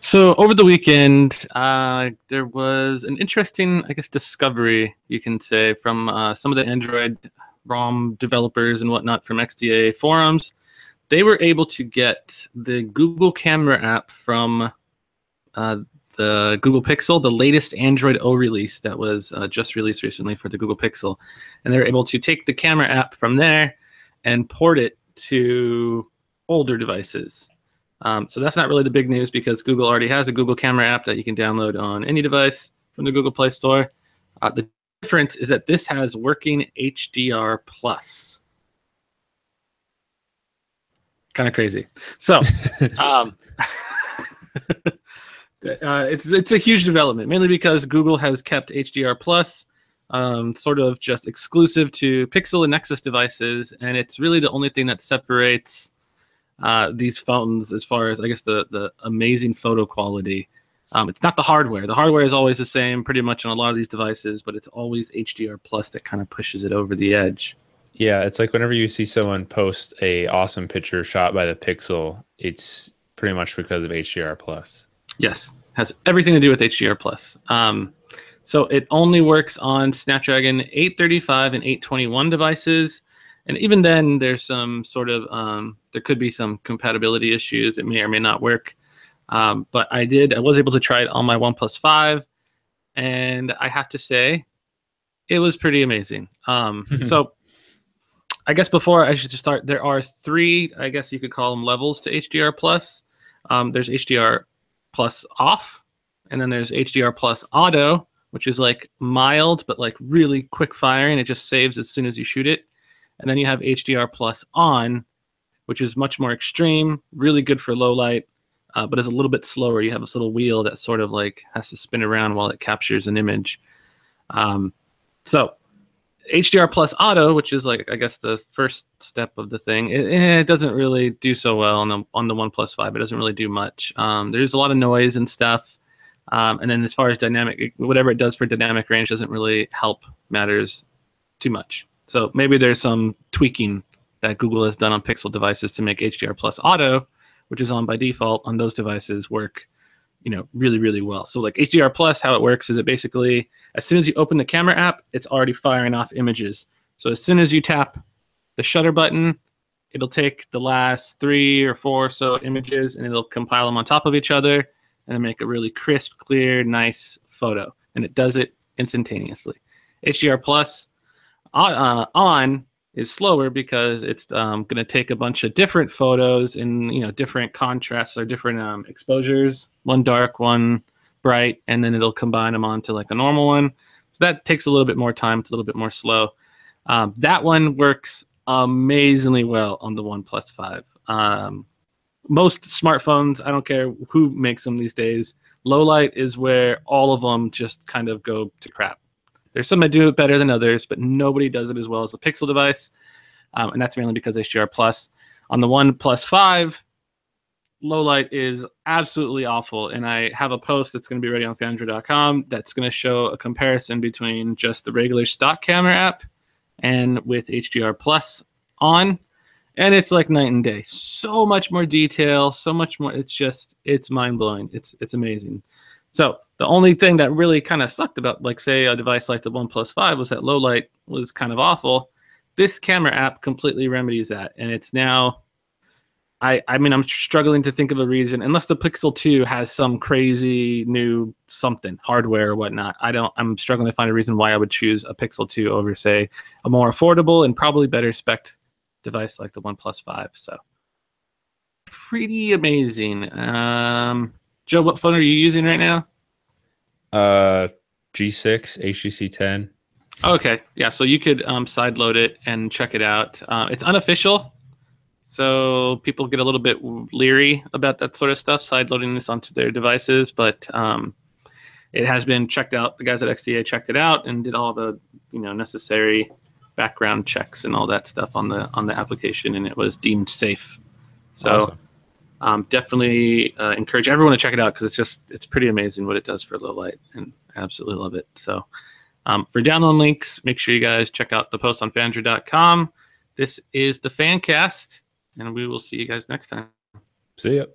So over the weekend, there was an interesting, I guess, discovery, you can say, from some of the Android ROM developers and whatnot from XDA forums. They were able to get the Google Camera app from uh, the Google Pixel, the latest Android O release that was just released recently for the Google Pixel. And they were able to take the camera app from there and port it to older devices. So that's not really the big news because Google already has a Google Camera app that you can download on any device from the Google Play Store. The difference is that this has working HDR plus. Kind of crazy. So it's a huge development, mainly because Google has kept HDR plus sort of just exclusive to Pixel and Nexus devices, and it's really the only thing that separates these phones as far as, I guess, the amazing photo quality. It's not the hardware. The hardware is always the same pretty much on a lot of these devices, but it's always HDR plus that kind of pushes it over the edge. Yeah, it's like whenever you see someone post a awesome picture shot by the Pixel, it's pretty much because of HDR plus. Yes, has everything to do with HDR plus. So it only works on Snapdragon 835 and 821 devices. And even then, there's some sort of, there could be some compatibility issues. It may or may not work. But I was able to try it on my OnePlus 5. And I have to say, it was pretty amazing. So I guess before I should start, there are three, I guess you could call them levels to HDR plus. There's HDR plus off, and then there's HDR plus auto, which is like mild, but like really quick firing. It just saves as soon as you shoot it. And then you have HDR plus on, which is much more extreme, really good for low light, but is a little bit slower. You have this little wheel that sort of like has to spin around while it captures an image. So HDR plus auto, which is like, I guess, the first step of the thing, it doesn't really do so well on the OnePlus 5. It doesn't really do much. There's a lot of noise and stuff. And then as far as dynamic, whatever it does for dynamic range doesn't really help matters too much. So maybe there's some tweaking that Google has done on Pixel devices to make HDR plus auto, which is on by default on those devices, work, really, really well. So like HDR plus, how it works is it basically, as soon as you open the camera app, it's already firing off images. So as soon as you tap the shutter button, it'll take the last 3 or 4 or so images and it'll compile them on top of each other and then make a really crisp, clear, nice photo. And it does it instantaneously. HDR plus on is slower because it's going to take a bunch of different photos in different contrasts or different exposures, one dark, one bright, and then it'll combine them onto like a normal one. So that takes a little bit more time. It's a little bit more slow. That one works amazingly well on the OnePlus 5. Most smartphones, I don't care who makes them these days, low light is where all of them just kind of go to crap. There's some that do it better than others, but nobody does it as well as the Pixel device, and that's mainly because HDR plus. On the OnePlus 5, low light is absolutely awful, and I have a post that's going to be ready on Phandroid.com that's going to show a comparison between just the regular stock camera app and with HDR plus on, and it's like night and day. So much more detail, so much more. It's mind-blowing. It's amazing. So the only thing that really kind of sucked about, like, say, a device like the OnePlus 5 was that low light was kind of awful. This camera app completely remedies that, and it's now, I mean, I'm struggling to think of a reason, unless the Pixel 2 has some crazy new something, hardware or whatnot. I'm struggling to find a reason why I would choose a Pixel 2 over, say, a more affordable and probably better spec device like the OnePlus 5. So pretty amazing. Joe, what phone are you using right now? G6, HTC 10. Okay, yeah, so you could sideload it and check it out. It's unofficial, so people get a little bit leery about that sort of stuff, sideloading this onto their devices, but it has been checked out. The guys at XDA checked it out and did all the necessary background checks and all that stuff on the application, and it was deemed safe. So awesome. Definitely encourage everyone to check it out because it's pretty amazing what it does for low light, and I absolutely love it. So for download links, make sure you guys check out the post on Phandroid.com. This is the Fancast, and we will see you guys next time. See ya.